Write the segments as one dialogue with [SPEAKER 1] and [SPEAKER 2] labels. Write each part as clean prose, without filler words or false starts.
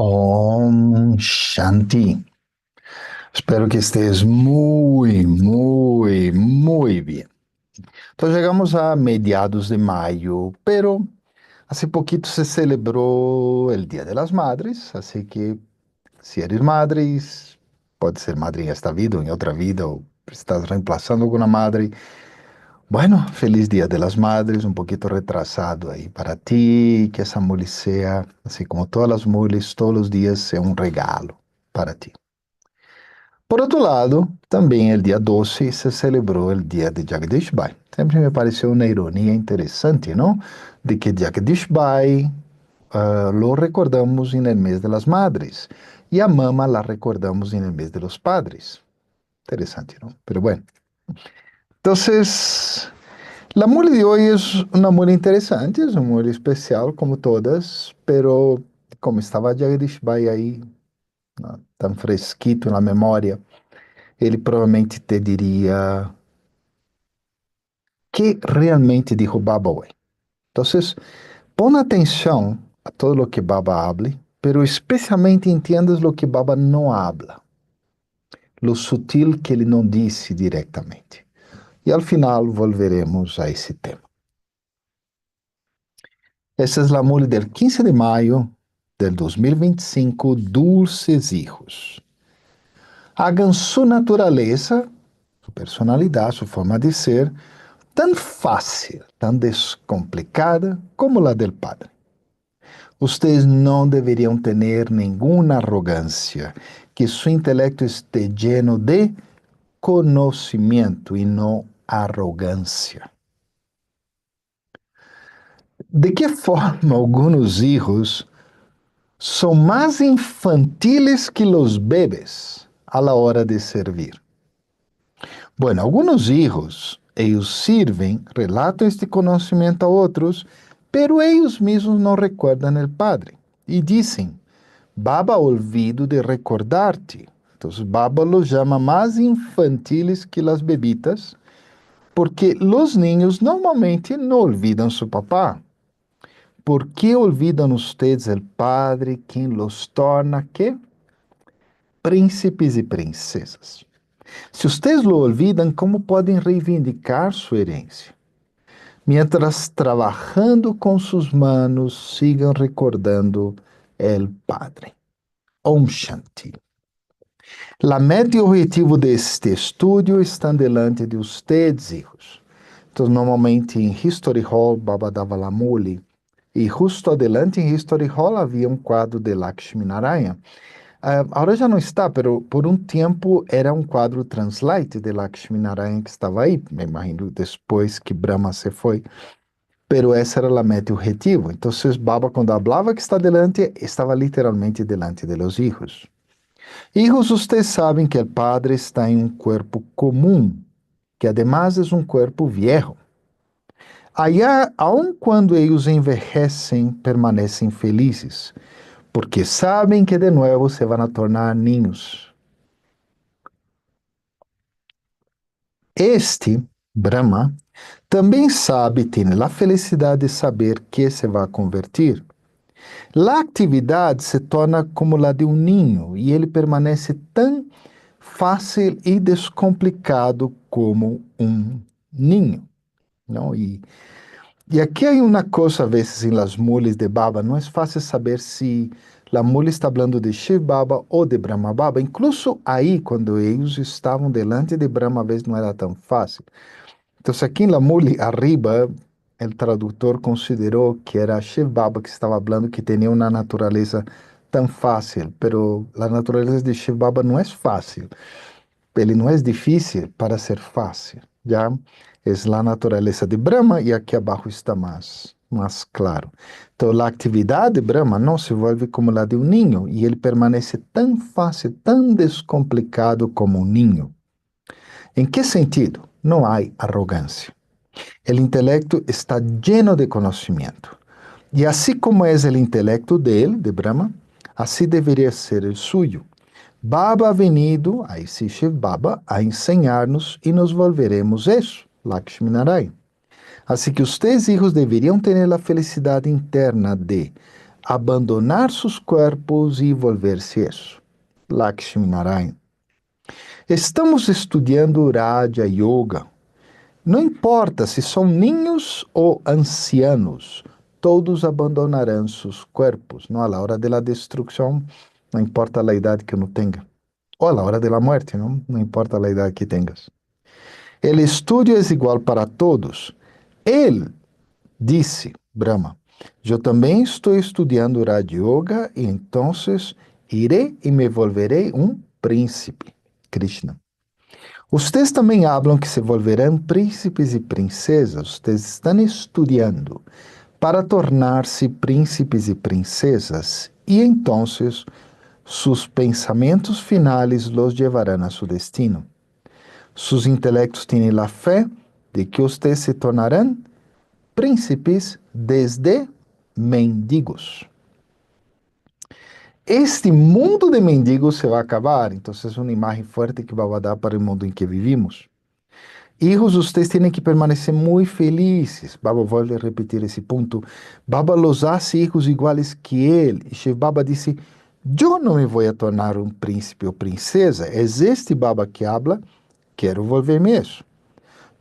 [SPEAKER 1] Om Shanti. Espero que estés muy bien. Então, chegamos a mediados de maio, pero hace poquito se celebrou o Dia de las Madres, assim que se eres madres, pode ser madre em esta vida ou em outra vida, ou estás reemplazando alguma madre. Bueno, feliz Dia de las Madres, um pouquito retrasado aí para ti, que essa mulher seja, assim como todas as mulheres, todos os dias, seja um regalo para ti. Por outro lado, também el dia 12 se celebrou o dia de Jagdish Bai. Sempre me pareceu uma ironia interessante, não? De que Jagdish Bai lo recordamos en el mes de las madres y a mama la recordamos en el mes de los padres. Interesante, ¿no? Pero bueno. Entonces, la mole de hoy es una mole interesante, es una mole especial como todas, pero como estaba Jagdish Bai aí, ¿no? Tan fresquito na memória, ele provavelmente te diria que realmente dijo Baba hoy. Entonces, pon atención a todo lo que Baba hable, pero especialmente entiendas lo que Baba não habla, lo sutil que ele não disse diretamente. E ao final volveremos a esse tema. Essa é a mole del 15 de maio del 2025, Dulces Hijos. Hagan sua natureza, sua personalidade, sua forma de ser, tan fácil, tan descomplicada como la del Padre. Ustedes não deveriam ter nenhuma arrogância, que seu intelecto esté lleno de conhecimento e não arrogância. De que forma alguns hijos são mais infantiles que os bebês a la hora de servir? Bueno, algunos hijos, ellos sirven, relatan este conocimiento a otros, pero ellos mismos no recuerdan el Padre. Y dicen, Baba olvido de recordarte. Entonces Baba los llama más infantiles que las bebitas, porque los niños normalmente no olvidan su papá. ¿Por qué olvidan ustedes el Padre, quien los torna, qué? Príncipes y princesas. Se ustedes lo olvidam, como podem reivindicar sua herência? Mientras trabajando com suas manos, sigam recordando el Padre. Om Shanti. La meta e objetivo deste estudo estão delante de ustedes, hijos. Então, normalmente em History Hall, Baba dava la mole, e justo adelante em History Hall havia um quadro de Lakshmi Narayana. Agora já não está, pero por um tempo era um quadro translate de Lakshmi Narayana que estava aí, me imagino, depois que Brahma se foi. Pero essa era a meta e o objetivo. Então, Baba, quando falava que está delante, estava literalmente delante de los hijos. Hijos, ustedes sabem que o Padre está em um corpo comum, que además é um corpo viejo. Allá, aun quando eles envejecem, permanecem felizes, porque sabem que de novo se vão a tornar niños. Este, Brahma, também sabe, tem a felicidade de saber que se vai convertir. A atividade se torna como a de um ninho e ele permanece tão fácil e descomplicado como um ninho. Não? E aqui há uma coisa, a vezes, em las mules de Baba, não é fácil saber se a mule está falando de Shiv Baba ou de Brahma Baba. Incluso aí, quando eles estavam delante de Brahma, a vezes não era tão fácil. Então, aqui na mule, arriba, o tradutor considerou que era Shiv Baba que estava falando, que tinha uma natureza tão fácil, pero a natureza de Shiv Baba não é fácil. Ele não é difícil para ser fácil, já? É a natureza de Brahma e aqui abaixo está mais claro. Então, a atividade de Brahma não se volve como a de um ninho e ele permanece tão fácil, tão descomplicado como um ninho. Em que sentido? Não há arrogância. O intelecto está lleno de conhecimento. E assim como é o intelecto dele, de Brahma, assim deveria ser o suyo. Baba ha venido, aí se Shiv Baba, a ensinar-nos e nos volveremos isso, Lakshmi Narayana. Assim que os três hijos deveriam ter a felicidade interna de abandonar sus cuerpos y volverse eso. Lakshmi Narayana. Estamos estudiando Raja Yoga. Não importa se são ninhos ou ancianos, todos abandonarão seus corpos, não? A la hora de la destrucción, não importa a idade que uno tenha. Ou a la hora de la muerte, não? Não importa a idade que tenhas. El estudio é igual para todos. Ele disse, Brahma, eu também estou estudando Raja Yoga e então irei e me volverei um príncipe. Krishna. Vocês também falam que se volverão príncipes e princesas. Vocês estão estudando para tornar-se príncipes e princesas e então seus pensamentos finais los llevarão a seu destino. Seus intelectos têm a fé de que vocês se tornarão príncipes desde mendigos. Este mundo de mendigos se vai acabar, então é uma imagem forte que vai dar para o mundo em que vivimos. Hijos, vocês têm que permanecer muito felizes. Baba volta a repetir esse ponto. Baba los hace hijos iguais que ele. E Shiv Baba disse, eu não me vou a tornar um príncipe ou princesa. É este Baba que habla, quero volver-me isso.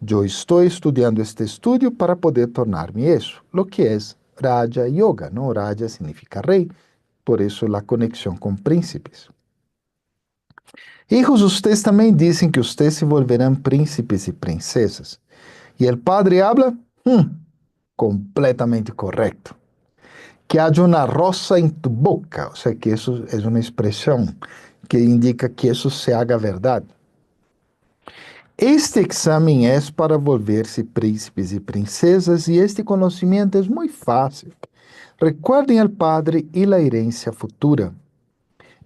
[SPEAKER 1] Eu estou estudando este estudo para poder tornar-me isso. Lo que é Raja Yoga, não? Raja significa rei. Por isso, a conexão com príncipes. Hijos, vocês também dizem que vocês se volverão príncipes e princesas. E o padre habla, completamente correto. Que haja uma rosa em tu boca. Ou seja, que isso é uma expressão que indica que isso se haga verdade. Este exame é para volver-se príncipes e princesas, e este conhecimento é muito fácil. Recuerden al Padre e a herência futura.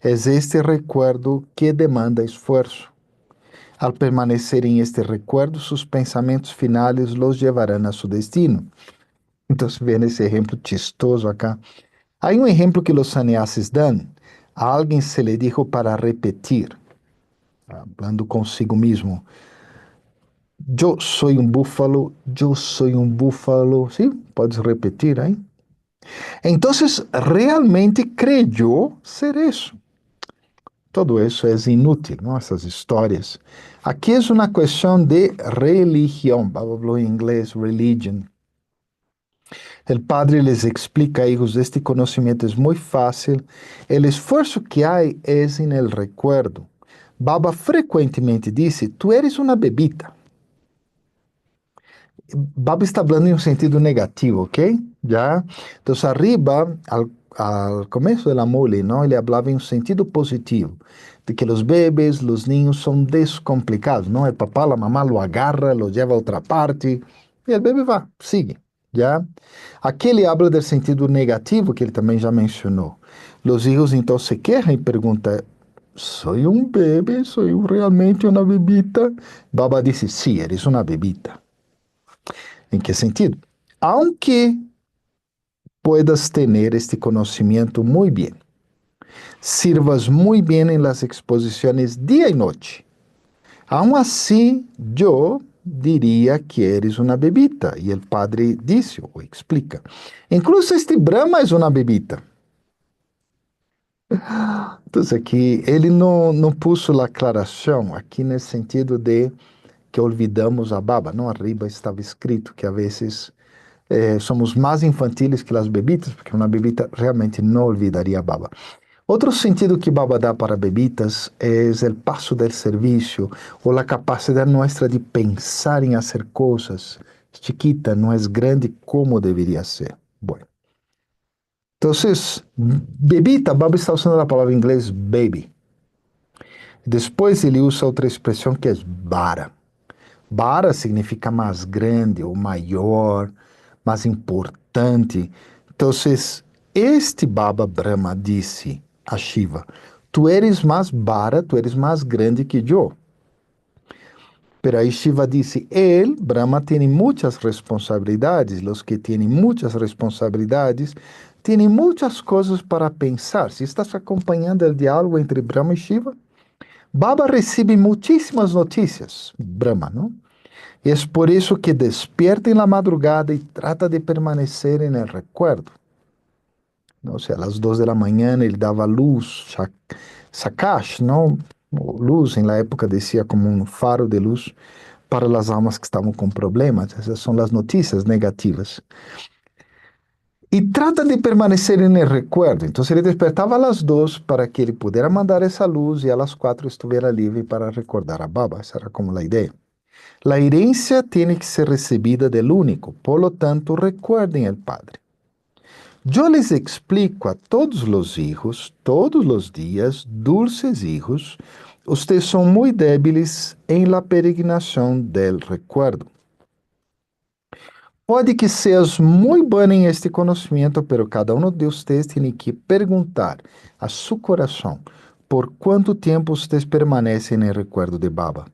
[SPEAKER 1] É este recuerdo que demanda esforço. Al permanecer em este recuerdo, seus pensamentos finais los llevarão a seu destino. Então, vem esse exemplo chistoso acá. Há um exemplo que os sannyasis dão. A alguém se lhe dijo para repetir, falando consigo mesmo. Eu sou um búfalo, eu sou um búfalo. Sim? Podes repetir aí? Então, realmente creyó ser isso. Todo isso é inútil, não? Essas histórias. Aqui é uma questão de religião. Baba falou em inglês, religion. O padre les explica a ellos, este conhecimento é muito fácil. O esforço que há é em el recuerdo. Baba frequentemente diz, tu eres uma bebida. Baba está falando em um sentido negativo, ok? Já? Então, arriba, al começo da mole, não? Ele falava em um sentido positivo, de que os bebês, os niños são descomplicados, não? O papá, a mamá lo agarra, lo lleva a outra parte, e o bebê vai, sigue, já? Aqui ele habla do sentido negativo, que ele também já mencionou. Os hijos, então, se queixam e perguntam, sou um bebê, sou realmente uma bebida? Baba disse, sim, eres uma bebida. Em que sentido? Aunque puedas tener este conocimiento muy bien, sirvas muy bien en las exposiciones día y noche, aún así yo diría que eres una bebida. Y el padre dice o explica, incluso este Brahma es una bebida. Entonces aquí, ele não puso a aclaração aqui nesse sentido de que olvidamos a baba. Não, arriba estava escrito que a vezes somos mais infantiles que as bebidas, porque uma bebida realmente não olvidaria a baba. Outro sentido que baba dá para bebidas é o passo do serviço, ou a capacidade nossa de pensar em fazer coisas chiquita, não é grande como deveria ser. Bueno. Então, bebida, baba está usando a palavra em inglês baby. Depois ele usa outra expressão que é bara. Bara significa mais grande ou maior, mais importante. Então, este Baba Brahma disse a Shiva, tu eres mais bara, tu eres mais grande que eu. Pero aí Shiva disse, Brahma, tem muitas responsabilidades. Os que têm muitas responsabilidades têm muitas coisas para pensar. Se estás acompanhando o diálogo entre Brahma e Shiva, Baba recebe muitíssimas notícias, Brahma, não? E é por isso que despierta em la madrugada e trata de permanecer em el recuerdo. ¿no? O sea, a las 2 de la mañana ele dava luz, Sakash, ¿no? Luz, en la época decía como un faro de luz para las almas que estaban con problemas. Esas son las noticias negativas. Y trata de permanecer en el recuerdo. Entonces ele despertava a las 2 para que ele pudiera mandar esa luz y a las 4 estuviera libre para recordar a Baba. Esa era como la idea. La herencia tiene que ser recibida del único, por lo tanto, recuerden al Padre. Yo les explico a todos los hijos, todos los días, dulces hijos, ustedes son muy débiles en la peregrinación del recuerdo. Pode que seas muito bom em este conhecimento, pero cada um de vocês tem que perguntar a seu coração por quanto tempo vocês permanecem no recuerdo de Baba.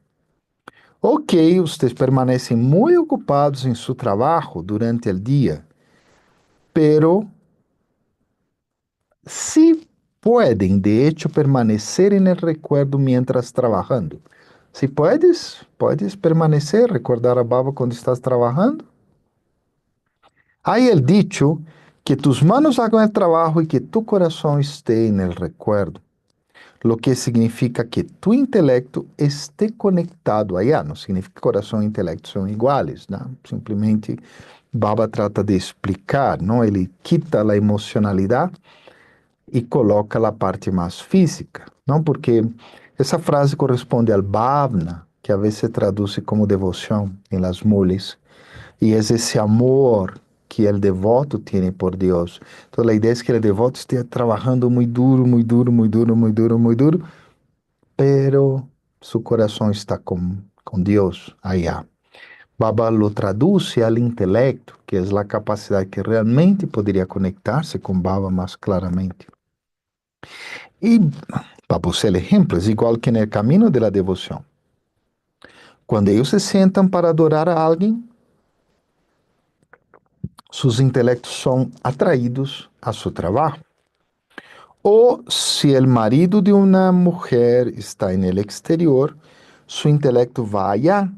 [SPEAKER 1] Ok, vocês permanecem muito ocupados em seu trabalho durante o dia, pero si pueden, de hecho, permanecer en el recuerdo mientras trabajando. Si puedes permanecer, recordar a Baba cuando estás trabajando. Hay el dicho que tus manos hagan el trabajo y que tu corazón esté en el recuerdo, lo que significa que tu intelecto esté conectado allá. No significa que coração e intelecto são iguais, né? Simplesmente Baba trata de explicar, não? Ele quita a emocionalidade e coloca a parte mais física, não? Porque essa frase corresponde ao bhavna, que a vezes se traduz como devoção em las mules, e é esse amor que o devoto tem por Deus. Então a ideia é que o devoto esteja trabalhando muito duro, muito duro, muito duro, muito duro, muito duro, pero seu coração está com Deus allá. Baba lo traduce al intelecto, que é a capacidade que realmente poderia conectar-se com Baba mais claramente. E, para você, o exemplo, é igual que no caminho de la devoção. Quando eles se sentam para adorar a alguém, seus intelectos são atraídos a seu trabalho. Ou se o marido de uma mulher está no exterior, seu intelecto vai allá,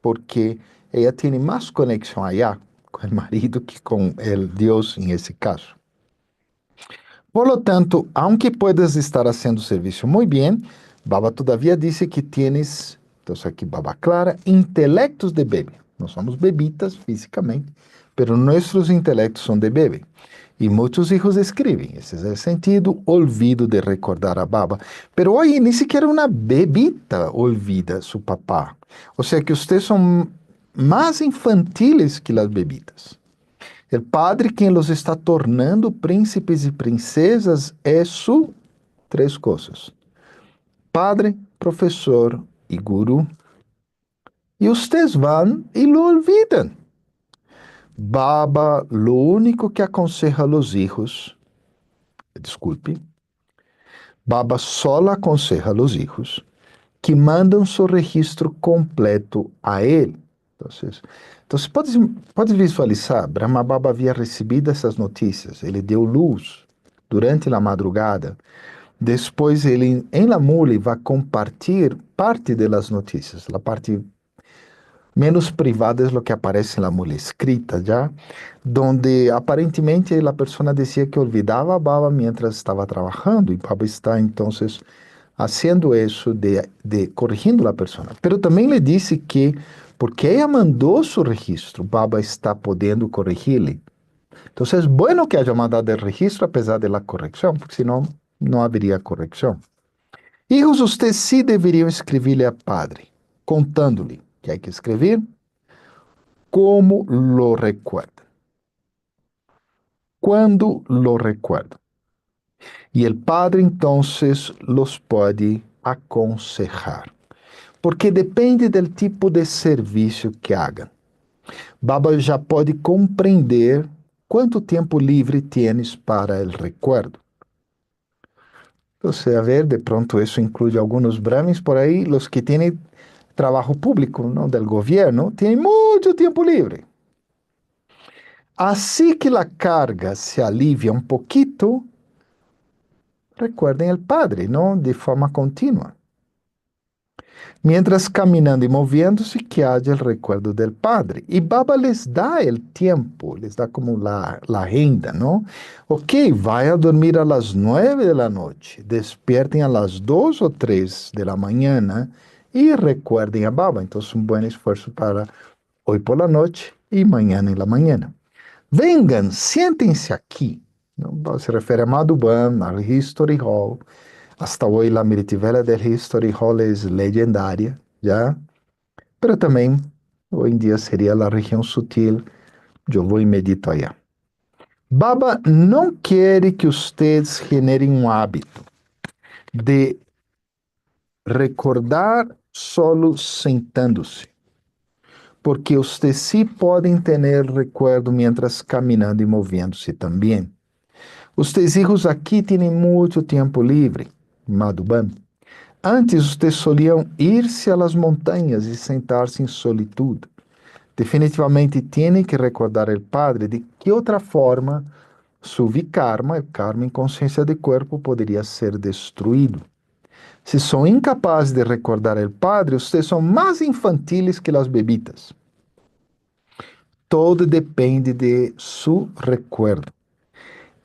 [SPEAKER 1] porque ela tem mais conexão allá com o marido que com o Deus, em esse caso. Por lo tanto, aunque puedas estar haciendo servicio muy bien, Baba todavía dice que tienes, entonces aquí Baba clara, intelectos de bebé. No somos bebitas físicamente, pero nuestros intelectos son de bebé. Y muchos hijos escriben, ese es el sentido, olvido de recordar a Baba. Pero hoy ni siquiera una bebita olvida su papá. O sea que ustedes son más infantiles que las bebitas. O padre quem los está tornando príncipes e princesas é su três coisas: padre, professor e guru. E ustedes vão e lo olvidam. Baba, lo único que aconseja a los hijos, desculpe, Baba só aconseja a los hijos que mandam seu registro completo a ele. Então, pode visualizar, Brahma Baba havia recebido essas notícias, ele deu luz durante a madrugada, depois ele, em la mule, vai compartilhar parte das notícias, a parte menos privada é o que aparece na mule escrita, já, donde aparentemente a pessoa dizia que olvidava a Baba mientras estava trabalhando, e Baba está, então, haciendo eso de corrigindo a pessoa. Pero também lhe disse que, porque ela mandou seu registro, Baba está podendo corrigir-lhe. Então, é bueno que haja mandado o registro, apesar da correção, porque senão não haveria correção. Hijos, ustedes sí deveriam escrever-lhe a padre, contando-lhe que hay que escrever como lo recuerda. Quando lo recuerda. E o padre, então, los pode aconselhar. Porque depende do tipo de serviço que hagam. Baba já pode compreender quanto tempo livre tienes para o recuerdo. Então, a ver, de pronto isso inclui alguns brahmins por aí, os que têm trabalho público, não, do governo, têm muito tempo livre. Assim que a carga se alivia um pouquito, recuerden el Padre, não de forma contínua. mientras caminando y moviéndose que haya el recuerdo del Padre. Y Baba les da el tiempo, les da como la agenda, ¿no? Ok, vaya a dormir a las 9 de la noche, despierten a las 2 o 3 de la mañana y recuerden a Baba. Entonces, un buen esfuerzo para hoy por la noche y mañana en la mañana. Vengan, siéntense aquí. ¿No? Se refiere a Madhuban, al History Hall. Hasta hoy la Meritivela del History Hall es legendaria, ¿ya? Pero también hoy en día sería la región sutil. Yo voy y medito allá. Baba não quer que ustedes generem um hábito de recordar solo sentando-se, porque ustedes sí podem ter recuerdo mientras caminando e movendo-se também. Ustedes hijos aqui têm muito tempo livre, Madhuban. Antes, ustedes soliam ir-se a las montanhas e sentar-se em solitude. Definitivamente têm que recordar o Padre de que outra forma su vikarma, o karma em consciência de corpo, poderia ser destruído. Se são incapazes de recordar o Padre, ustedes são mais infantiles que as bebitas. Todo depende de su recuerdo.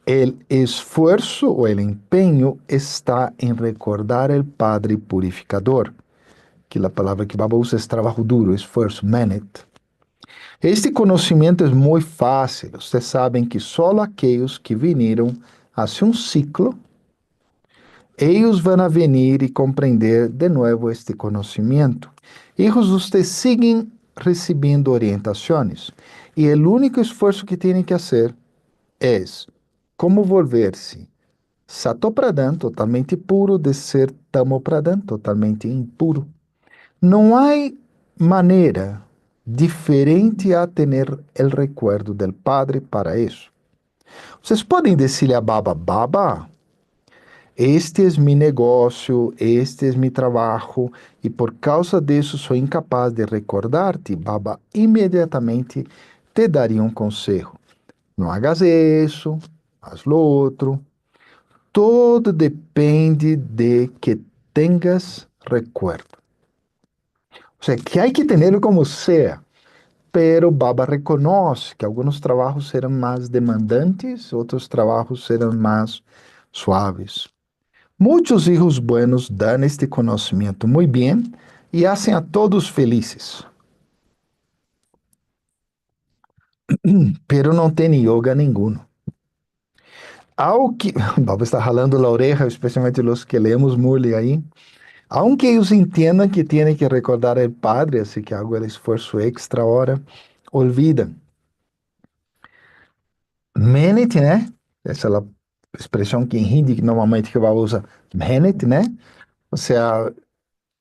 [SPEAKER 1] El esfuerzo o el empeño está en recordar el Padre purificador, que la palabra que Baba usa es trabajo duro, esfuerzo, menet. Este conhecimento é muito fácil. Vocês sabem que só aqueles que vieram hace um ciclo, eles vão a venir e compreender de novo este conhecimento. Hijos, vocês seguem recebendo orientações e o único esforço que têm que fazer é como volver-se Satopradhan, totalmente puro, de ser Tamopradhan, totalmente impuro. Não há maneira diferente a ter o recuerdo del Padre para isso. Vocês podem dizer a Baba, Baba, este é meu negócio, este é meu trabalho, e por causa disso sou incapaz de recordar-te. Baba imediatamente te daria um conselho. Não hagas isso, haz lo outro. Todo depende de que tengas recuerdo. O sea, que hay que tenerlo como sea, pero Baba reconoce que algunos trabajos serán más demandantes, otros trabajos serán más suaves. Muchos hijos buenos dan este conocimiento muy bien y hacen a todos felices, pero no tienen yoga ninguno. Aunque, Baba está jalando la oreja, especialmente los que leemos Murli ahí. Aunque ellos entiendan que tienen que recordar al Padre, así que hago el esfuerzo extra ahora, olvidan. Menet, né? Essa é a expressão que em hindi que normalmente que vai usar. Menet, né? Ou seja,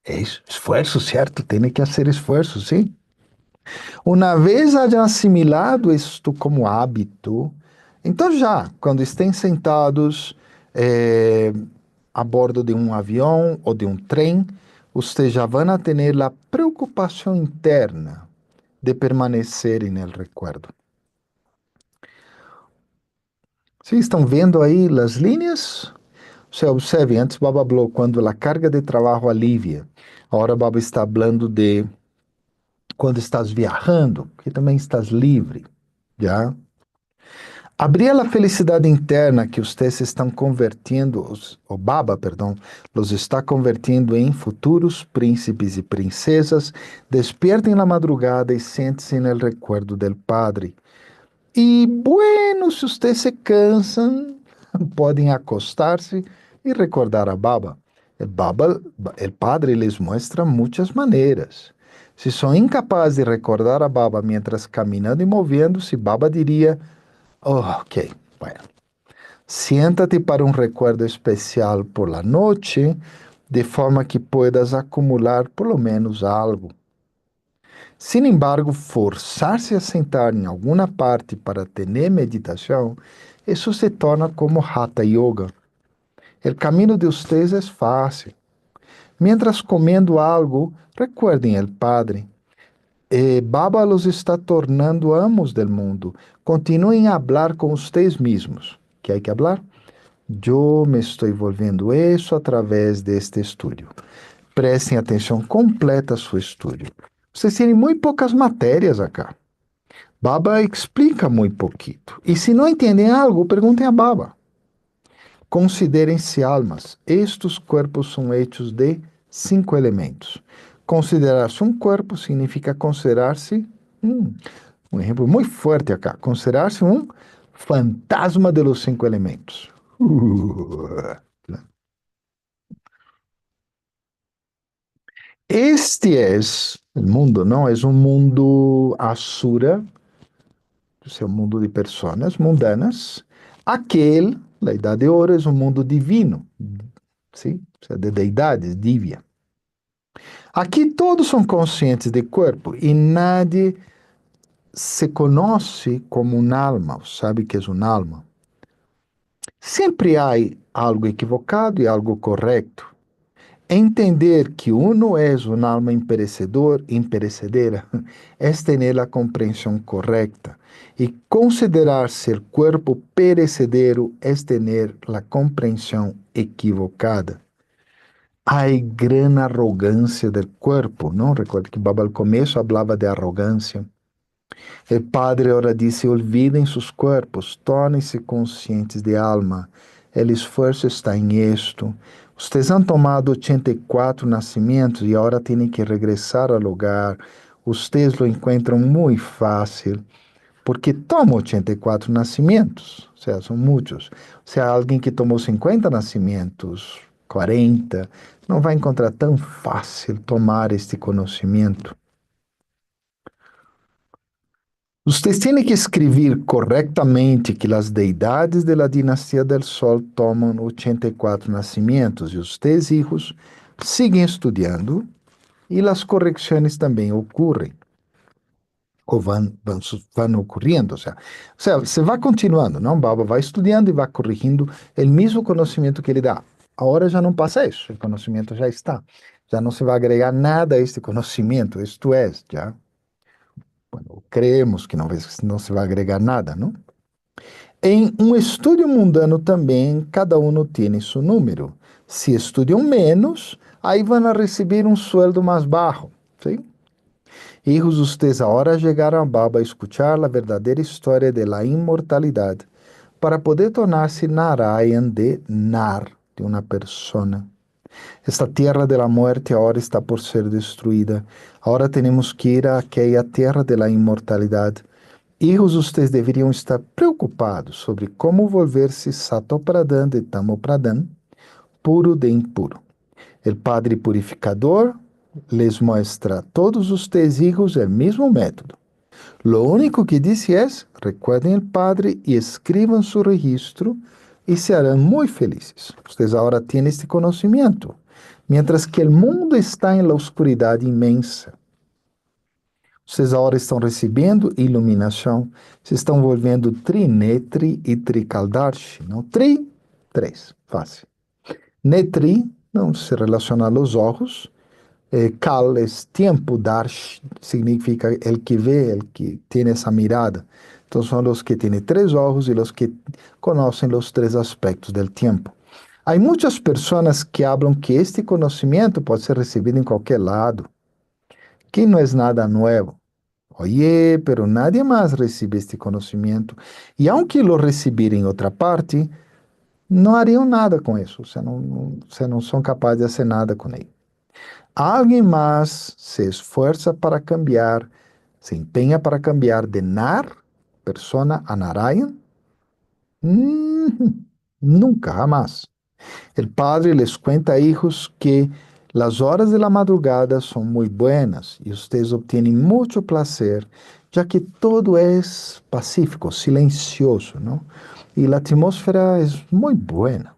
[SPEAKER 1] é esforço, certo? Tem que fazer esforço, sim. Uma vez haja assimilado isto como hábito, então já, quando estén sentados a bordo de um avião ou de um trem, vocês já vão a ter a preocupação interna de permanecer no recuerdo. Vocês estão vendo aí as linhas? Você observe, antes Baba falou quando a carga de trabalho alivia. Agora Baba está falando de quando estás viajando, que também estás livre, já? Abrir a felicidade interna que vocês estão convertendo, o Baba, perdão, los está convertindo em futuros príncipes e princesas, despiertem na madrugada e sentem-se no recuerdo del Padre. E, bueno, se vocês se cansam, podem acostar-se e recordar a Baba. O Padre les mostra muitas maneiras. Se são incapazes de recordar a Baba mientras caminando e movendo-se, Baba diria, oh, ok, bueno, siéntate para um recuerdo especial por la noche, de forma que puedas acumular por lo menos algo. Sin embargo, forçar-se a sentar em alguma parte para ter meditação, isso se torna como Hatha Yoga. O caminho de vocês é fácil. Mientras comendo algo, recuerdem el Padre. Baba los está tornando amos del mundo. Continuem a hablar com vocês mesmos. Que hay que hablar? Eu me estou volvendo isso através deste estudo. Prestem atenção completa a seu estudo. Vocês têm muito poucas matérias acá. Baba explica muito pouquito. E se não entendem algo, perguntem a Baba. Considerem-se almas. Estes corpos são hechos de 5 elementos. Considerar-se um corpo significa considerar-se, um exemplo muito forte acá, considerar-se um fantasma de los 5 elementos. Este es el mundo, ¿no? Es un mundo asura, é um mundo de pessoas mundanas. Aquele, a Idade de Ouro, é um mundo divino, sim? De deidades, divia. Aqui todos são conscientes de corpo e nadie se conhece como um alma, sabe que é um alma. Sempre há algo equivocado e algo correto. Entender que uno é uma alma imperecedera é ter a compreensão correta. E considerar-se o corpo perecedero é ter a compreensão equivocada. Há grande arrogância do corpo, não? Recuerda que Baba al começo falava de arrogância. O Padre ora disse: olvidem seus corpos, tornem-se conscientes de alma. O esforço está em isto. Vocês han tomado 84 nascimentos e agora têm que regressar ao lugar. Vocês lo encontram muito fácil, porque tomam 84 nascimentos. Ou seja, são muitos. Se há alguém que tomou 50 nascimentos, 40, não vai encontrar tão fácil tomar este conhecimento. Vocês têm que escrever corretamente que as deidades da dinastia del Sol tomam 84 nascimentos e os teus filhos seguem estudando e as correções também ocorrem, ou vão ocorrendo. Ou seja, você vai continuando, não? Baba vai estudando e vai corrigindo o mesmo conhecimento que ele dá. Agora já não passa isso, o conhecimento já está. Já não se vai agregar nada a este conhecimento, isto é, já. Bueno, creemos que não se vai agregar nada, não? Em um estudo mundano também, cada um tem seu número. Se estudam menos, aí vão a receber um sueldo mais baixo. ¿Sí? Hijos, ustedes agora chegaram a Baba a escuchar a verdadeira história da imortalidade para poder tornar-se Narayan de Nar, de uma persona. Esta tierra de la muerte ahora está por ser destruída. Ahora tenemos que ir a aquella tierra de la inmortalidad. Hijos, ustedes deveriam estar preocupados sobre como volver-se Satopradhan de Tamopradhan, puro de impuro. El Padre Purificador les muestra a todos os teus hijos o mesmo método. Lo único que disse é: recuerden el Padre e escrevam su registro e serão muito felizes. Vocês agora têm este conhecimento, mientras que o mundo está em la oscuridade imensa. Vocês agora estão recebendo iluminação, se estão volvendo Trinetri e Trikaldarshi. Não? Tri, 3, fácil. Netri, não se relaciona aos olhos. Kal é tempo, Darsh significa el que vê, el que tem essa mirada. Então são os que têm 3 olhos e os que conhecem os 3 aspectos do tempo. Há muitas pessoas que falam que este conhecimento pode ser recebido em qualquer lado, que não é nada novo. Oye, pero nadie mais recebe este conhecimento. E aunque lo receberem em outra parte, não hariam nada com isso. Você não são capazes de fazer nada com ele. Alguém mais se esforça para cambiar, se empenha para cambiar de Nar, persona, a Narayan? Nunca, jamás. El Padre les cuenta, hijos, que las horas de la madrugada son muy buenas y ustedes obtienen mucho placer, ya que todo es pacífico, silencioso, ¿no? Y la atmósfera es muy buena.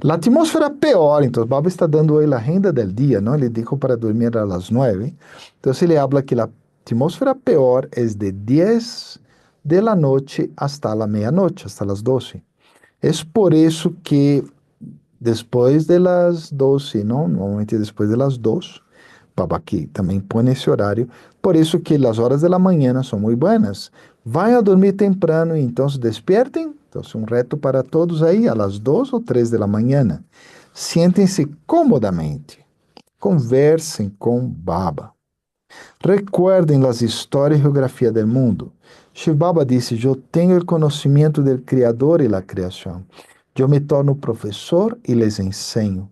[SPEAKER 1] La atmósfera peor, então, Baba está dando ele a renda del dia, não? Ele dijo para dormir a las 9. Então, ele habla que a atmósfera peor é de 10 de la noche hasta la medianoche, hasta las 12. É por isso que depois de las 12, não? Normalmente depois de las 2, Baba aqui também põe esse horário. Por isso que as horas de la manhã são muito buenas. Vai a dormir temprano e então se despertem. Então, um reto para todos aí, a las 2 ou 3 da manhã. Sientem-se comodamente. Conversem com Baba. Recuerden as histórias e geografia do mundo. Shiv Baba disse: Eu tenho o conhecimento do Criador e da criação. Eu me torno professor e les ensino.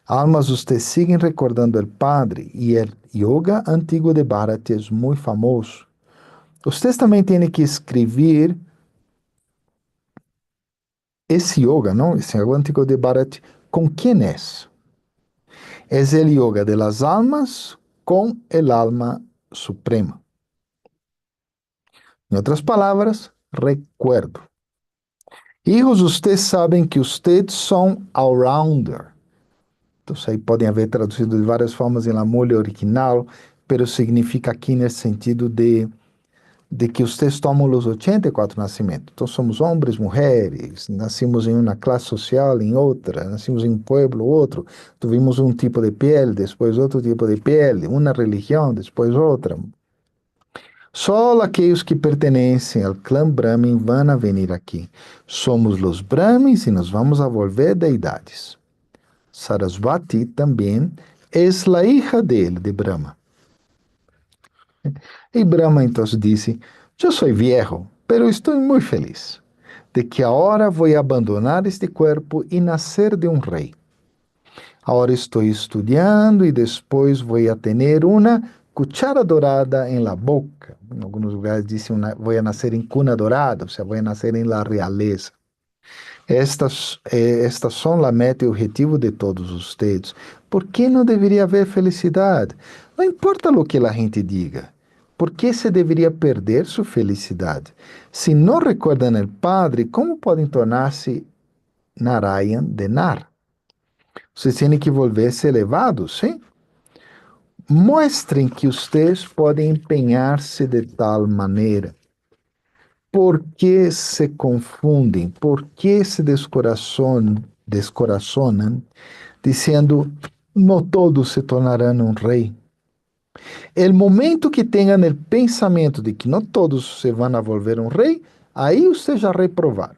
[SPEAKER 1] Almas, ustedes siguen recordando el Padre e el yoga antigo de Bharati é muito famoso. Ustedes também têm que escrever esse yoga, não? Esse yoga antigo de Bharati, com quem é? É o yoga de las almas com el alma suprema. Em outras palavras, recuerdo. Hijos, ustedes sabem que ustedes são all-rounder. Então, aí podem haver traduzido de várias formas em la mole original, pero significa aqui nesse sentido de que ustedes tomam os 84 nascimentos. Então, somos homens, mulheres, nascimos em uma classe social, em outra, nascimos em um pueblo, outro, tuvimos um tipo de pele, depois outro tipo de pele, uma religião, depois outra. Só aqueles que pertencem ao clã Brahmin vão a venir aqui. Somos os Brahmins e nos vamos a volver deidades. Sarasvati também é a hija dele, de Brahma. E Brahma então disse: Eu sou viejo, pero estou muito feliz de que agora vou abandonar este corpo e nascer de um rei. Agora estou estudando e depois vou a ter uma cuchara dorada em la boca. Em alguns lugares dizem: Vou a nascer em cuna dorada, ou seja, vou a nascer em la realeza. Estas são a meta e o objetivo de todos os ustedes. Por que não deveria haver felicidade? Não importa o que a gente diga. ¿Por que se deveria perder sua felicidade? Se não recordam o Padre, como podem tornar-se Narayan de Nar? Vocês têm que volver-se elevados, sim? Mostrem que vocês podem empenhar-se de tal maneira. Por que se confundem? Por que se descoraçonam, dizendo, não todos se tornarão um rei? El momento que tenham o pensamento de que não todos se vão a volver um rei, aí vocês já reprovaram.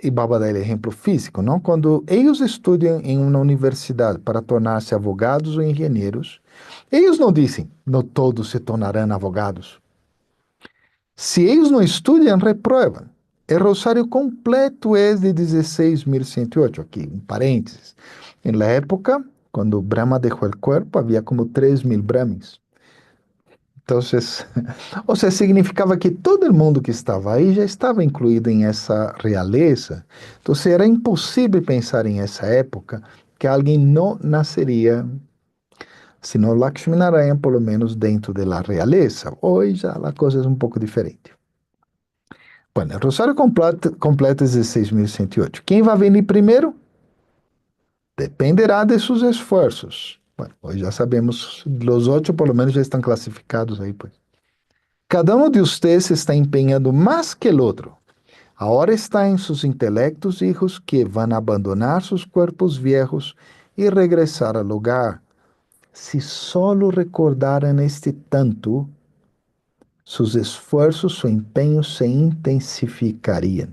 [SPEAKER 1] E Baba dá o exemplo físico, não? Quando eles estudam em uma universidade para tornar-se advogados ou engenheiros, eles não dizem, não todos se tornarão advogados. Se eles não estudam, reprovam. O rosário completo é de 16.108, aqui, um parênteses. Na época, quando Brahma deixou o corpo, havia como 3.000 Brahmins. Então, ou seja, significava que todo mundo que estava aí já estava incluído em essa realeza. Então, era impossível pensar em essa época que alguém não nasceria, senão Lakshminarayan, pelo menos dentro da realeza. Hoje já a coisa é um pouco diferente. Bueno, o rosário completo é 16.108. Quem vai venir primeiro? Dependerá de seus esforços. Bueno, hoje já sabemos, os 8 pelo menos já estão classificados aí, pues. Cada um de vocês está empenhando mais que o outro. Agora está em seus intelectos hijos que vão abandonar seus corpos viejos e regressar ao lugar. Se solo recordaran este tanto, seus esforços, seu empenho se intensificariam.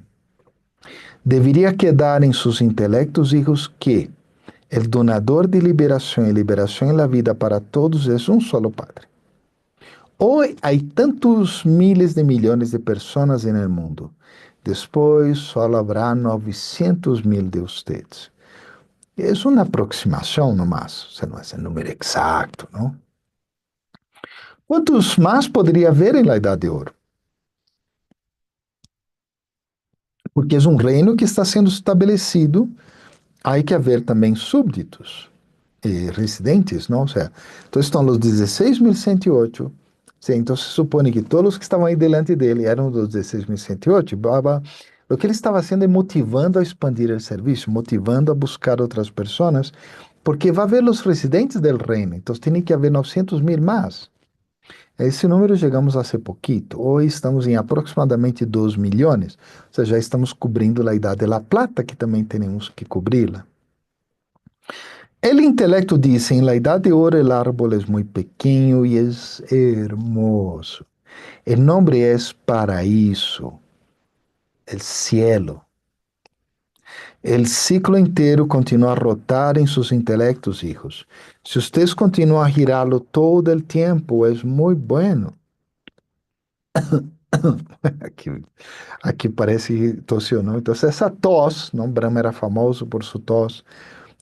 [SPEAKER 1] Deveria quedar em seus intelectos hijos que o donador de liberação e liberação em la vida para todos é um solo Padre. Hoy há tantos miles de milhões de pessoas no mundo. Depois só haverá 900.000 de vocês. É uma aproximação nomás, não é o número exato, não? Quantos mais poderia haver em la Idade de Ouro? Porque é um reino que está sendo estabelecido, há que haver também súbditos e residentes, não? Ou seja, então estão os 16.108. Sim, então se supõe que todos os que estavam aí delante dele eram dos 16.108. Baba, o que ele estava fazendo é motivando a expandir o serviço, motivando a buscar outras pessoas, porque vai haver os residentes do reino, então tem que haver 900.000 mais. A esse número chegamos a ser pouquito. Hoje estamos em aproximadamente 2 milhões, ou seja, já estamos cobrindo a idade da plata, que também temos que cobri-la. El intelecto dice, en la edad de oro el árbol es muy pequeño y es hermoso. El nombre es paraíso, el cielo. El ciclo inteiro continua a rotar em seus intelectos, hijos. Se ustedes continuam a girá-lo todo el tiempo, é muito bueno. Aqui, aqui parece que tossiu, não? Então, essa tos, não? Brahma era famoso por sua tos.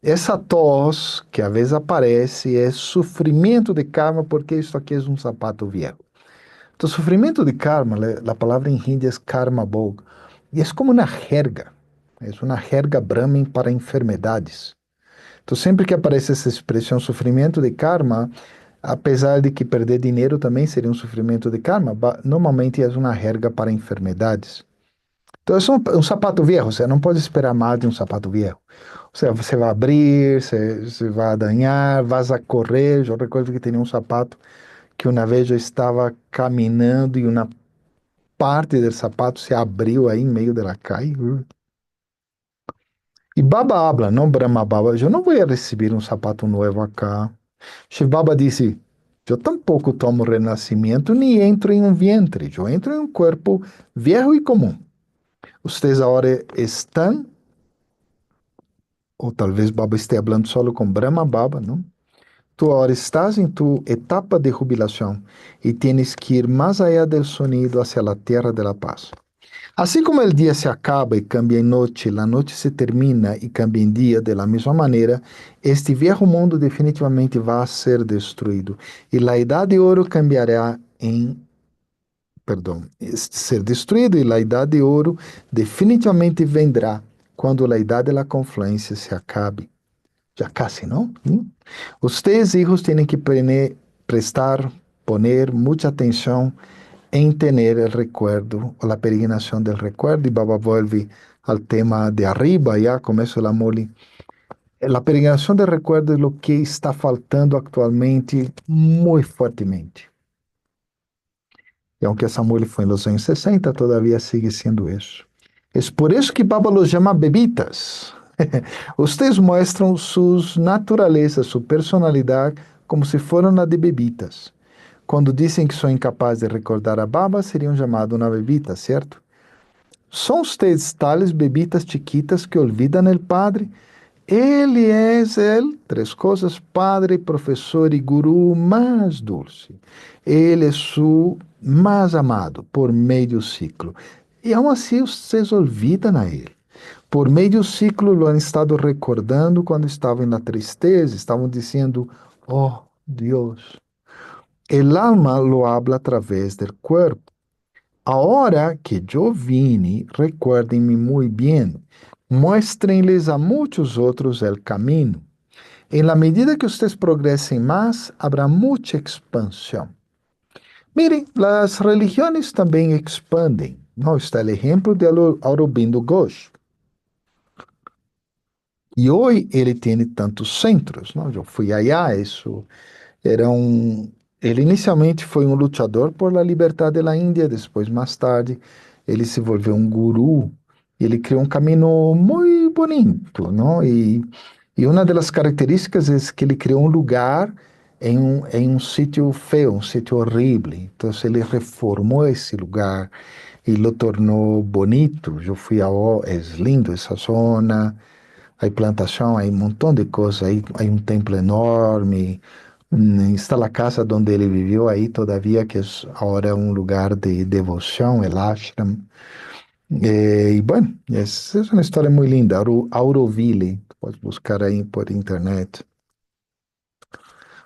[SPEAKER 1] Essa tos que às vezes aparece é sofrimento de karma, porque isso aqui é um sapato viejo. Então, sofrimento de karma, a palavra em hindi é karma bog, e é como uma jerga. É uma jerga Brahmin para enfermedades. Então, sempre que aparece essa expressão sofrimento de karma, apesar de que perder dinheiro também seria um sofrimento de karma, normalmente é uma jerga para enfermedades. Então, é um sapato viejo, você não pode esperar mais de um sapato viejo. Você vai abrir, você vai danhar, vas a correr. Eu recordo que tinha um sapato que uma vez eu estava caminhando e uma parte do sapato se abriu aí em meio da calle. E Baba habla, não Brahma Baba, eu não vou receber um sapato novo acá. Shiv Baba disse, eu tampouco tomo renascimento nem entro em um vientre, eu entro em um corpo viejo e comum. Vocês agora estão, ou talvez Baba esteja falando solo com Brahma Baba, não? Tu agora estás em tu etapa de jubilação e tienes que ir mais allá del sonido hacia la tierra de la paz. Assim como o dia se acaba e cambia em noite, a noite se termina e cambia em dia, de la mesma maneira, este viejo mundo definitivamente vai ser destruído e a idade de ouro cambiará em, perdão, ser destruído e a idade de ouro definitivamente vendrá quando a idade da confluência se acabe. Já casi, não? Ustedes, hijos, têm que prestar, poner muita atenção em ter o recuerdo, ou a peregrinação del recuerdo, e Baba vuelve ao tema de arriba, já começo a mole. A peregrinação del recuerdo é o que está faltando atualmente muito fortemente. E aunque essa mole foi nos anos 60, todavia sigue sendo isso. É por isso que Baba los chama bebitas. Ustedes mostram suas naturezas, sua personalidade, como se foram a de bebitas. Quando dizem que são incapazes de recordar a baba, seriam chamados uma bebita, certo? São ustedes tales bebitas chiquitas que olvidam el Padre? Ele é três coisas, Padre, Professor e Guru mais dulce. Ele é su mais amado por meio do ciclo. E aún assim vocês olvidam a ele. Por meio do ciclo, lo han estado recordando quando estavam na tristeza, estavam dizendo, oh, Deus. El alma lo habla a través del cuerpo. Ahora que yo vine, recuérdenme muy bien, muéstrenles a muchos otros el camino. En la medida que ustedes progresen más, habrá mucha expansión. Miren, las religiones también expanden. ¿No? Está el ejemplo de Aurobindo Ghosh. E hoje ele tem tantos centros, não? Eu fui allá, isso era um... Ele inicialmente foi um lutador por la liberdade da Índia, depois, mais tarde, ele se volveu um guru, e ele criou um caminho muito bonito, não? E uma das características é que ele criou um lugar em um sítio feio, um sítio horrível. Então, ele reformou esse lugar e lo tornou bonito. Eu fui a... É lindo essa zona. Hay plantação, hay um montão de coisas, hay um templo enorme, está a casa onde ele viveu aí todavia, que é agora um lugar de devoção, el ashram. E, bueno, essa é uma história muito linda, Auroville, pode buscar aí por internet.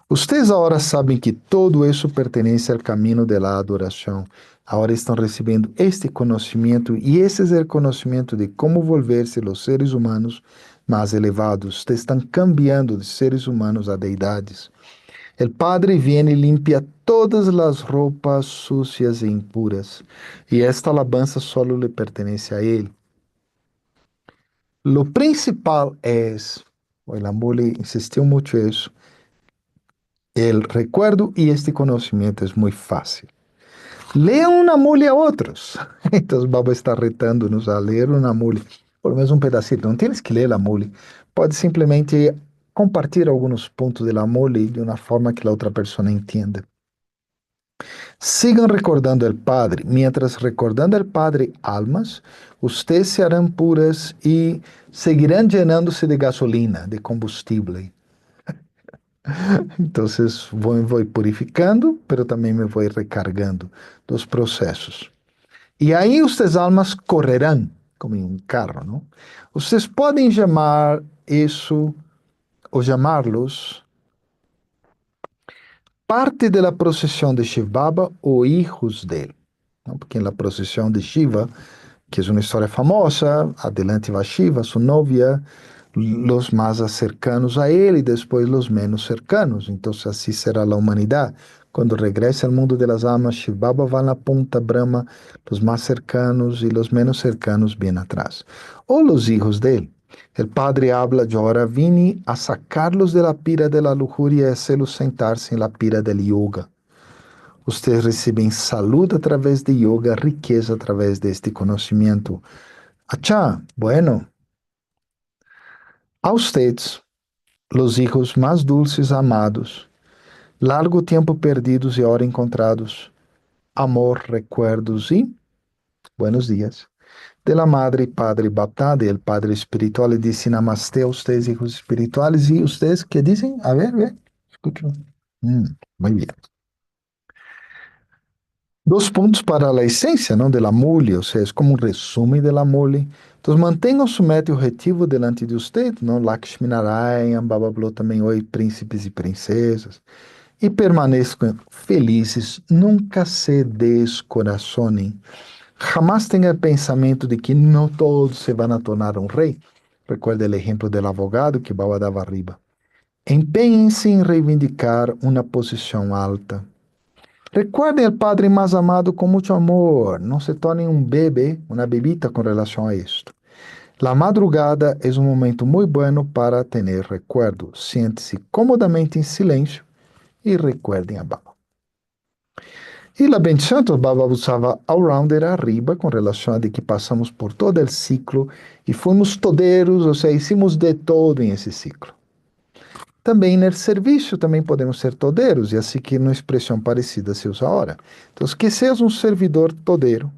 [SPEAKER 1] Ustedes agora sabem que todo isso pertence ao caminho da adoração. Agora estão recebendo este conhecimento e esse é o conhecimento de como volver-se os seres humanos mais elevados. Ustedes estão cambiando de seres humanos a deidades. El Padre viene e limpia todas as roupas sucias e impuras, e esta alabanza solo lhe pertenece a Ele. Lo principal é, o Lambole insistiu muito nisso, el recuerdo e este conhecimento é muito fácil. Leiam uma mule a outros. Então, Baba está retando-nos a ler uma mule, pelo menos um pedacito. Não tens que ler a mule. Pode simplesmente compartilhar alguns pontos da mule de uma forma que a outra pessoa entenda. Sigan recordando el Padre. Mientras recordando el Padre almas, ustedes se harán puras y seguirán llenándose de gasolina, de combustible. Entonces voy purificando, pero también me voy recargando los procesos. Y ahí ustedes almas correrán, como en un carro, ¿no? Ustedes pueden llamar eso, o llamarlos, parte de la procesión de Shiv Baba o hijos de él, ¿no? Porque en la procesión de Shiva, que es una historia famosa, adelante va Shiva, su novia, los más cercanos a él y después los menos cercanos. Entonces así será la humanidad. Cuando regrese al mundo de las almas, Shiv Baba va en la punta Brahma, los más cercanos y los menos cercanos bien atrás. O los hijos de él. El Padre habla, yo ahora vine a sacarlos de la pira de la lujuria y hacerlos sentarse en la pira del yoga. Ustedes reciben salud a través de yoga, riqueza a través de este conocimiento. Achá, bueno, a ustedes, los hijos más dulces amados, largo tiempo perdidos y ahora encontrados, amor, recuerdos y buenos días. De la Madre y Padre Baptá, del Padre Espiritual, le dice Namaste a ustedes, hijos espirituales. ¿Y ustedes qué dicen? A ver, escucho. Muy bien. 2 puntos para la esencia, ¿no? De la mule, o sea, es como un resumen de la mule. Entonces, mantengan su meta y objetivo delante de usted, ¿no? Lakshmi Narayana, Babablo também, oi, príncipes e princesas. E permanezcan felizes, nunca se descorazonem. Jamás tenha o pensamento de que não todos se vão a tornar um rei. Recuerda o exemplo do advogado que Baba dava arriba. Empenhem-se em reivindicar uma posição alta. Recuerden al Padre más amado con mucho amor. No se tornen un bebé, una bebita con relación a esto. La madrugada es un momento muy bueno para tener recuerdo. Siéntese cómodamente en silencio y recuerden a Baba. Y la bendición, entonces Baba usaba all-rounder arriba con relación a de que pasamos por todo el ciclo y fuimos toderos, o sea, hicimos de todo en ese ciclo. Também no serviço também podemos ser todeiros, e assim que uma expressão parecida se usa agora. Então, que sejas um servidor todeiro,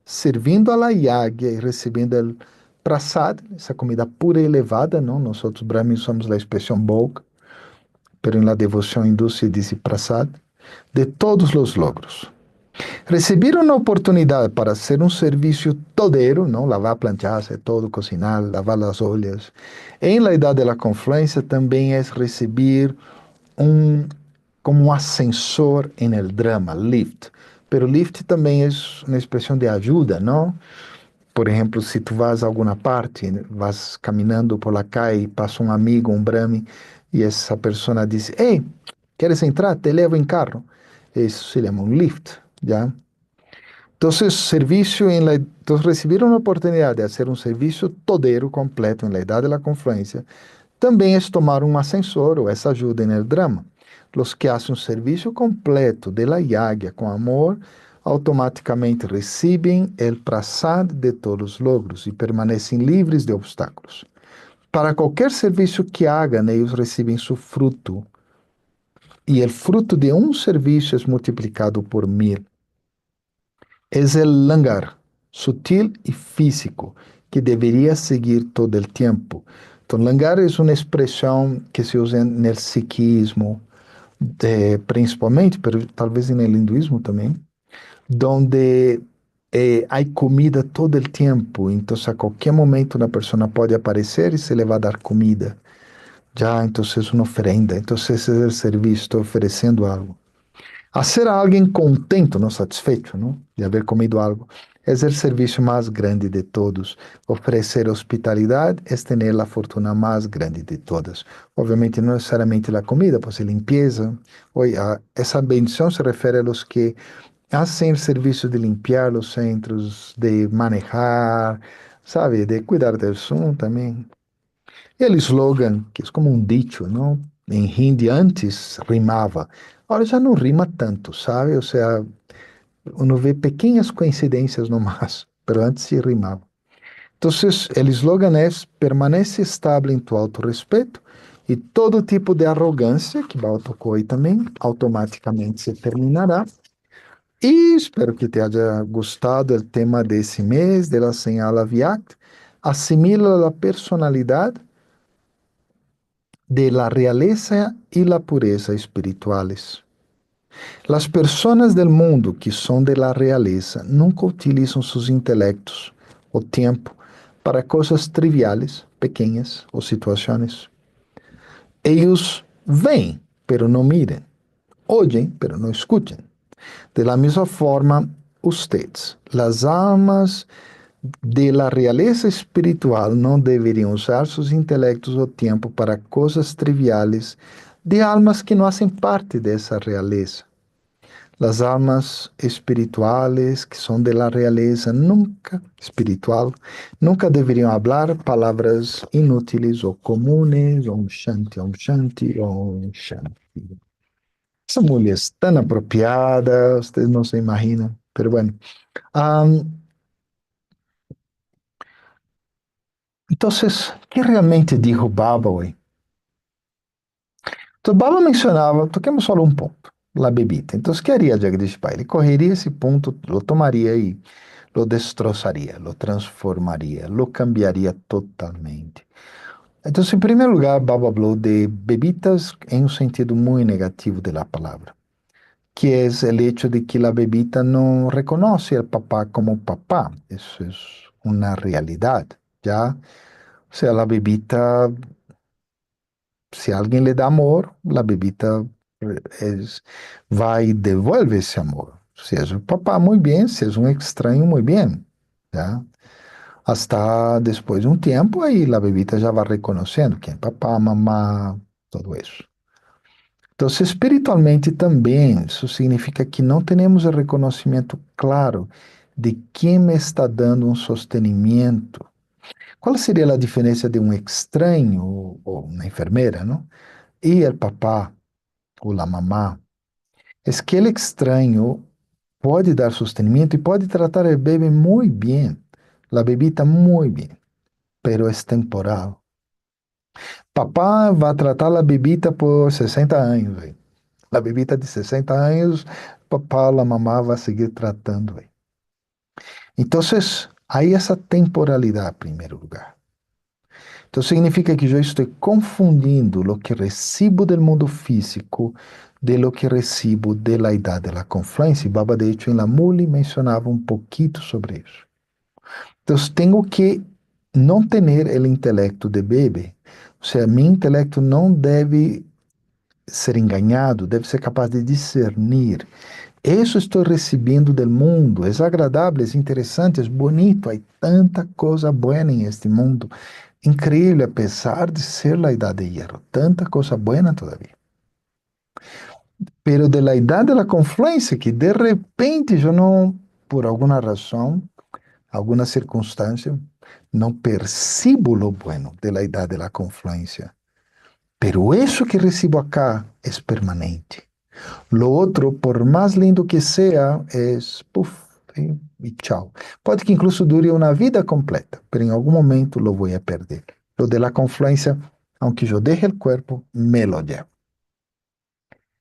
[SPEAKER 1] servindo a la yagya e recebendo o prasad, essa comida pura e elevada, não? Nós outros brahmanes somos a expressão bhog, pero em la devoção hindú se diz prasad, de todos os logros. Receber uma oportunidade para ser um serviço todeiro, não? Lavar, planchar, hacer todo, cocinar, lavar as olhas. Em la idade da confluência também é receber como um ascensor em el drama, lift. Pero lift também é uma expressão de ajuda, não? Por exemplo, se tu vas a alguma parte, vas caminhando por la calle, passa um amigo, um brahmin, e essa pessoa diz, hey, ¿quieres entrar? Te levo em carro. Isso se chama um lift, já? Entonces, entonces recibir una oportunidad de hacer un servicio todero completo en la edad de la confluencia también es tomar un ascensor o esa ayuda en el drama. Los que hacen un servicio completo de la yagya con amor automáticamente reciben el prasad de todos los logros y permanecen libres de obstáculos. Para cualquier servicio que hagan, ellos reciben su fruto. Y el fruto de un servicio es multiplicado por 1000. Es el langar, sutil y físico, que debería seguir todo el tiempo. Entonces, langar es una expresión que se usa en el psiquismo, principalmente, pero tal vez en el hinduismo también, donde hay comida todo el tiempo. Entonces, a cualquier momento una persona puede aparecer y se le va a dar comida. Ya, entonces es una ofrenda. Entonces, ese es el servicio, estoy ofreciendo algo. Hacer a alguém contento, não satisfeito, não? De haver comido algo, é o serviço mais grande de todos. Oferecer hospitalidade é ter a fortuna mais grande de todas. Obviamente, não necessariamente a comida, pode ser limpeza. Essa bendição se refere a los que hacen serviço de limpiar os centros, de manejar, sabe, de cuidar del som também. E o slogan, que é como um dicho, não? Em hindi antes rimava, agora já não rima tanto, sabe? Ou seja, uno vê pequenas coincidências no mas, pero antes se rimava. Então, o slogan é: permanece estável em tu autorrespeito e todo tipo de arrogância, que Bao tocou aí também, automaticamente se terminará. E espero que te haya gustado el tema de ese mes, de la señal Aviat. Asimila la personalidad de la realeza y la pureza espirituales. Las personas del mundo que son de la realeza nunca utilizan sus intelectos o tiempo para cosas triviales, pequeñas o situaciones. Ellos ven, pero no miren. Oyen, pero no escuchen. De la misma forma, ustedes, las almas de la realeza espiritual, no deberían usar sus intelectos o tiempo para cosas triviales de almas que no hacen parte de esa realeza. Las almas espirituales que son de la realeza nunca espiritual, nunca deberían hablar palabras inútiles o comunes, om shanti, om shanti. Essa mulher é tão apropriada, vocês não se imaginam. Pero bueno. Am, entonces, ¿qué realmente dijo Baba hoy? Então, Baba mencionava, toquemos só um ponto, la bebida. Então, ¿qué haría Jagdish Pai? Ele correria esse ponto, lo tomaria e lo destroçaria, lo transformaria, lo cambiaria totalmente. Então, em primeiro lugar, Baba falou de bebidas em um sentido muito negativo da palavra, que é o hecho de que a bebida não reconhece o papá como papá. Isso é uma realidade, já? O sea, a bebida, se alguém lhe dá amor, a bebida es, vai e devolve esse amor. Se é o papá, muito bem, se é um estranho, muito bem, já? Hasta después de un tiempo, ahí la bebita ya va reconociendo quién es papá, mamá, todo eso. Entonces, espiritualmente también, eso significa que no tenemos el reconocimiento claro de quién me está dando un sostenimiento. ¿Cuál sería la diferencia de un extraño o una enfermera, ¿no? Y el papá o la mamá? Es que el extraño puede dar sostenimiento y puede tratar al bebé muy bien, la bebita muy bien, pero es temporal. Papá vai tratar a bebida por 60 anos, velho. A bebida de 60 anos, papá ou a mamá vai seguir tratando, velho. Então, aí essa temporalidade, em primeiro lugar. Então, significa que eu estou confundindo o que recebo do mundo físico de lo que recebo da idade da confluência. E Baba, de hecho, em La Muli mencionava um pouquinho sobre isso. Então, tenho que não ter o intelecto de bebê. Ou seja, meu intelecto não deve ser enganado, deve ser capaz de discernir. Isso estou recebendo do mundo, é agradável, é interessante, é bonito, há tanta coisa boa em este mundo. Incrível, apesar de ser a idade de hierro, tanta coisa boa todavia. Pero de la idade da confluência, que de repente eu não, por alguma razão, alguma circunstância, não percebo lo bueno de la idade da confluência. Pero isso que recebo acá é permanente. Lo outro, por mais lindo que seja, é puff e tchau. Pode que incluso dure uma vida completa, pero em algum momento lo vou a perder. Lo de la confluência, aunque eu deje o corpo, me lo llevo.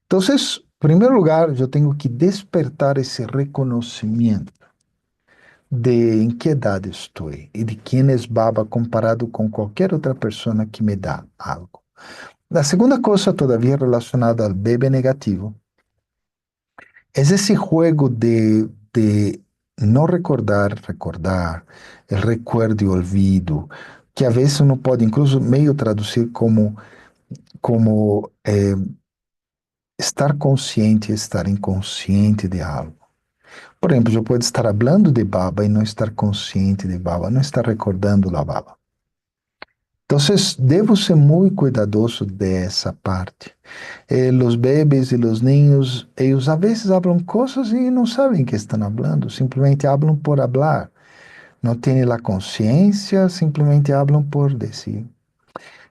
[SPEAKER 1] Então, em primeiro lugar, eu tenho que despertar esse reconhecimento de em que idade estou e de quem é Baba comparado com qualquer outra pessoa que me dá algo. A segunda coisa, todavia relacionada ao bebê negativo, é esse jogo de não recordar, recordar, o recuerdo e olvido, que a vezes uno pode incluso meio traduzir como estar consciente e estar inconsciente de algo. Por exemplo, eu posso estar falando de Baba e não estar consciente de Baba, não estar recordando a Baba. Então, devo ser muito cuidadoso dessa parte. Os bebês e os ninhos, eles a vezes falam coisas e não sabem que estão falando, simplesmente falam por falar. Não têm a consciência, simplesmente falam por dizer.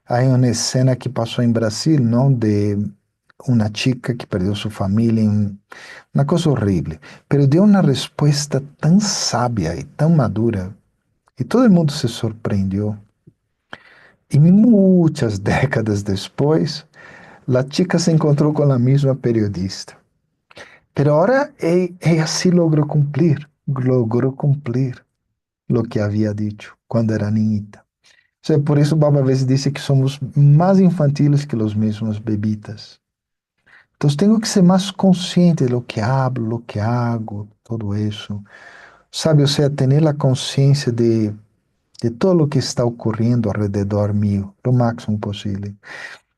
[SPEAKER 1] Há uma cena que passou em Brasil, não, de uma chica que perdeu sua família, uma coisa horrível, mas deu uma resposta tão sábia e tão madura, e todo mundo se surpreendeu. E muitas décadas depois, a chica se encontrou com a mesma periodista. Pero ahora ella sí logró cumplir lo que había dicho cuando era niñita. O sea, por eso Baba a veces dice que somos más infantiles que los mismos bebitas. Entonces tengo que ser más consciente de lo que hablo, lo que hago, todo eso. Sabe, o sea, tener la conciencia de todo lo que está ocurriendo alrededor mío, lo máximo posible.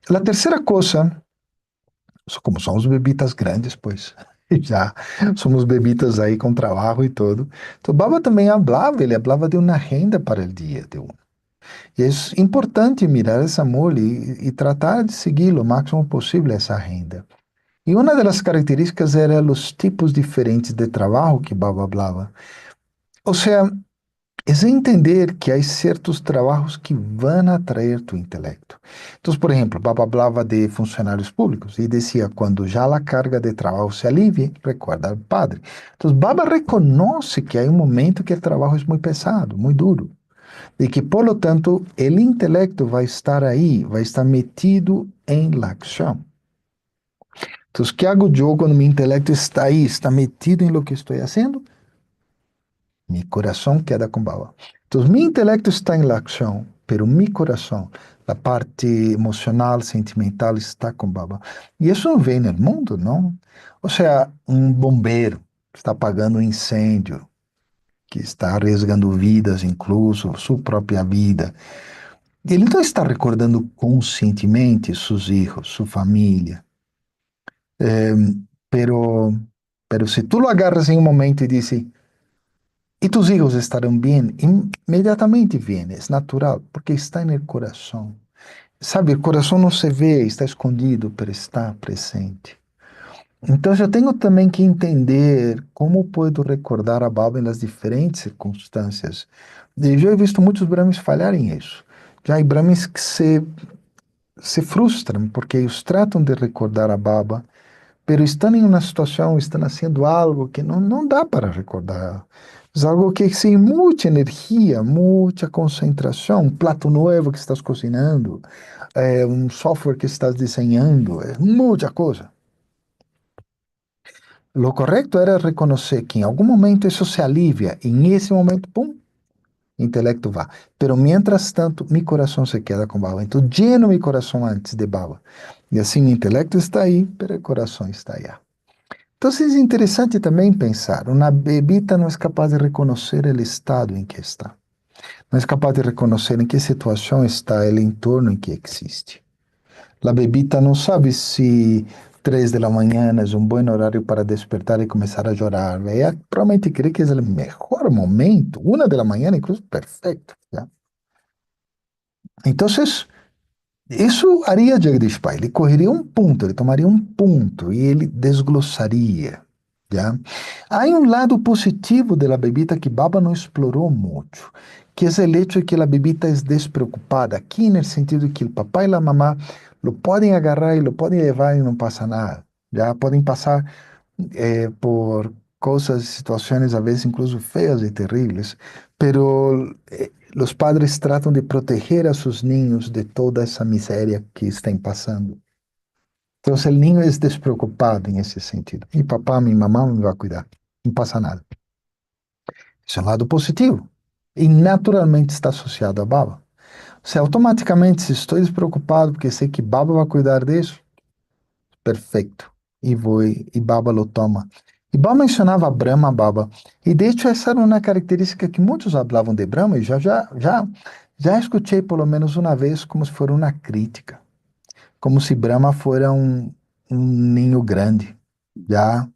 [SPEAKER 1] La tercera cosa, como somos bebitas grandes, pues, ya somos bebitas aí com trabalho e tudo. Então, Baba também falava, ele falava de uma agenda para o dia de um. E é importante mirar essa mole e tratar de seguir o máximo possível essa agenda. E uma das características era os tipos diferentes de trabalho que Baba falava. Ou seja, é entender que há certos trabalhos que vão atrair tu intelecto. Então, por exemplo, Baba falava de funcionários públicos e dizia, quando já a carga de trabalho se alivie, recuerda ao Padre. Então, Baba reconhece que há um momento que o trabalho é muito pesado, muito duro, e que, por lo tanto, o intelecto vai estar aí, vai estar metido em la ação. Então, o que hago eu quando meu intelecto está aí, está metido em lo que estou fazendo? Mi corazón queda con Baba. Entonces, mi intelecto está en la acción, pero mi corazón, la parte emocional, sentimental, está con Baba. Y eso no ve en el mundo, ¿no? O sea, un bombero que está apagando um incêndio, que está arriesgando vidas, incluso sua própria vida. Ele não está recordando conscientemente seus filhos, sua família. Pero, pero se tu lo agarras em um momento e dizes, e tus hijos estarão bem, imediatamente vem, é natural, porque está no coração. Sabe, o coração não se vê, está escondido, mas está presente. Então, eu tenho também que entender como posso recordar a Baba nas diferentes circunstâncias. E eu he visto muitos Brahmis falharem isso. Já há Brahmis que se frustram porque eles tratam de recordar a Baba, pero estão em uma situação, estão fazendo algo que não dá para recordar. É algo que exige muita energia, muita concentração, um prato novo que estás cozinhando, um software que estás desenhando, é muita coisa. Lo correto era reconhecer que em algum momento isso se alivia, e nesse momento, pum, intelecto va. Pero mientras tanto, mi corazón se queda con Baba. Entonces, lleno mi corazón antes de Baba. Y así mi intelecto está ahí, pero el corazón está allá. Entonces, es interesante también pensar, una bebita no es capaz de reconocer el estado en que está. No es capaz de reconocer en qué situación está el entorno en que existe. La bebita no sabe si 3 de la mañana es un buen horario para despertar y comenzar a llorar. Ella probablemente cree que es el mejor momento. 1 de la mañana incluso perfecto. ¿Ya? Entonces, isso haria Jagdish Pai. Ele correria um ponto, ele tomaria um ponto e ele desglossaria. Já? Há um lado positivo da bebida que Baba não explorou muito, que é o hecho de que a bebida é despreocupada, aqui no sentido de que o papai e a mamá lo podem agarrar e lo podem levar e não passa nada. Já podem passar por coisas, situações, a vezes incluso feias e terríveis, pero os padres tratam de proteger a seus ninhos de toda essa miséria que estão passando. Então, o ninho é despreocupado nesse sentido. Mi papá, mi mamá me vai cuidar. Não passa nada. Isso é um lado positivo. E naturalmente está associado a Baba. Se automaticamente, se estou despreocupado porque sei que Baba vai cuidar disso, perfeito. E Baba lo toma. E Baba mencionava Brahma Baba. E de hecho, essa era uma característica que muitos falavam de Brahma, e já escutei pelo menos uma vez como se fosse uma crítica. Como se Brahma fosse um ninho grande. Já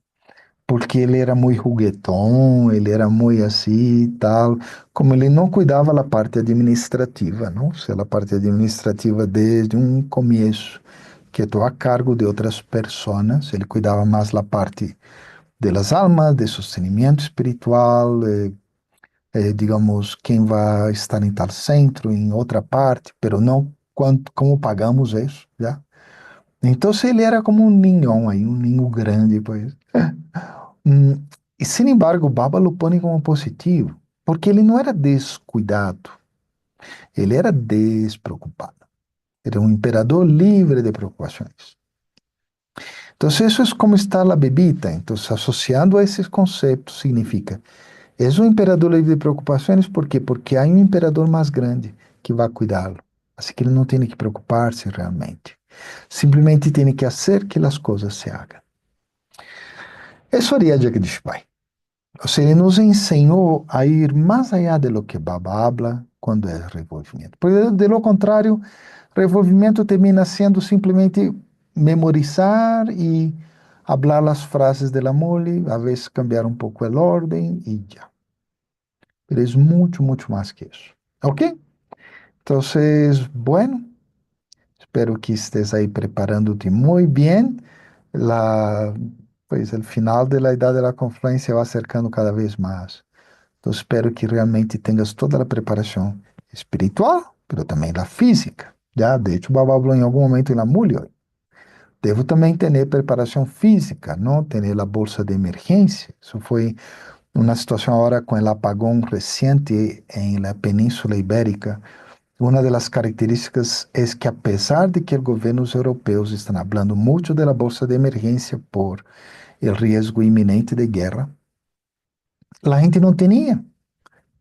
[SPEAKER 1] porque ele era muito juguetão, ele era muito assim e tal, como ele não cuidava da parte administrativa, não? Se a parte administrativa desde um começo, que estou a cargo de outras pessoas, ele cuidava mais da parte de las almas, de sostenimiento espiritual, digamos, quem vai estar em tal centro, em outra parte, pero não quanto, como pagamos isso, já? Então, ele era como um ninhão aí, um ninho grande, pois. E, sin embargo, Baba lo põe como positivo, porque ele não era descuidado, ele era despreocupado. Era um imperador livre de preocupações. Entonces, eso es como está la bebida. Entonces, asociando a esos conceptos, significa, es un imperador libre de preocupaciones, ¿por qué? Porque hay un imperador más grande que va a cuidarlo. Así que él no tiene que preocuparse realmente. Simplemente tiene que hacer que las cosas se hagan. Eso haría Jagdish Pai. O sea, ele nos ensinou a ir mais allá de lo que Baba habla quando é revolvimento. Porque, de lo contrário, revolvimento termina sendo simplesmente memorizar e hablar as frases de la mole, a vezes cambiar um pouco o ordem e já. Pero es mucho, mucho más que eso. ¿Ok? Entonces, bueno, espero que estés ahí preparándote muy bien. La, pues el final de la edad de la confluencia va acercando cada vez más. Entonces, espero que realmente tengas toda la preparación espiritual, pero también la física. Ya, de hecho, Baba habló en algún momento en la muli hoy. Devo também ter preparação física, não ter a bolsa de emergência. Isso foi uma situação agora com o apagão recente em la Península Ibérica. Uma das características é que, apesar de que os governos europeus estão falando muito da bolsa de emergência por o risco iminente de guerra, a gente não tinha.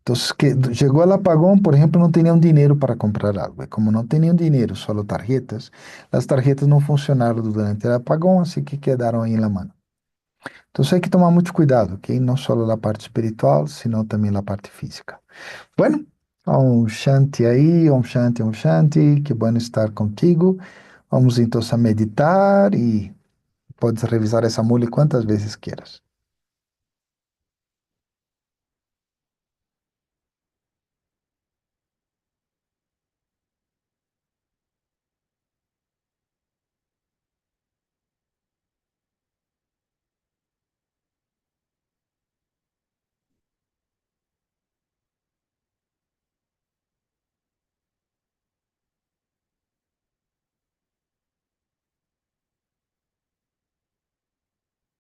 [SPEAKER 1] Então, que chegou o apagão, por exemplo, não tinham dinheiro para comprar algo. E como não tinham dinheiro, só tarjetas, as tarjetas não funcionaram durante o apagão, assim que quedaram aí na mão. Então, hay que tomar muito cuidado, ¿ok? No solo la parte espiritual, sino también la parte física. Bueno, um shanti aí, um shanti, um shanti. Que bueno estar contigo. Vamos entonces a meditar e podes revisar essa mule quantas vezes quieras.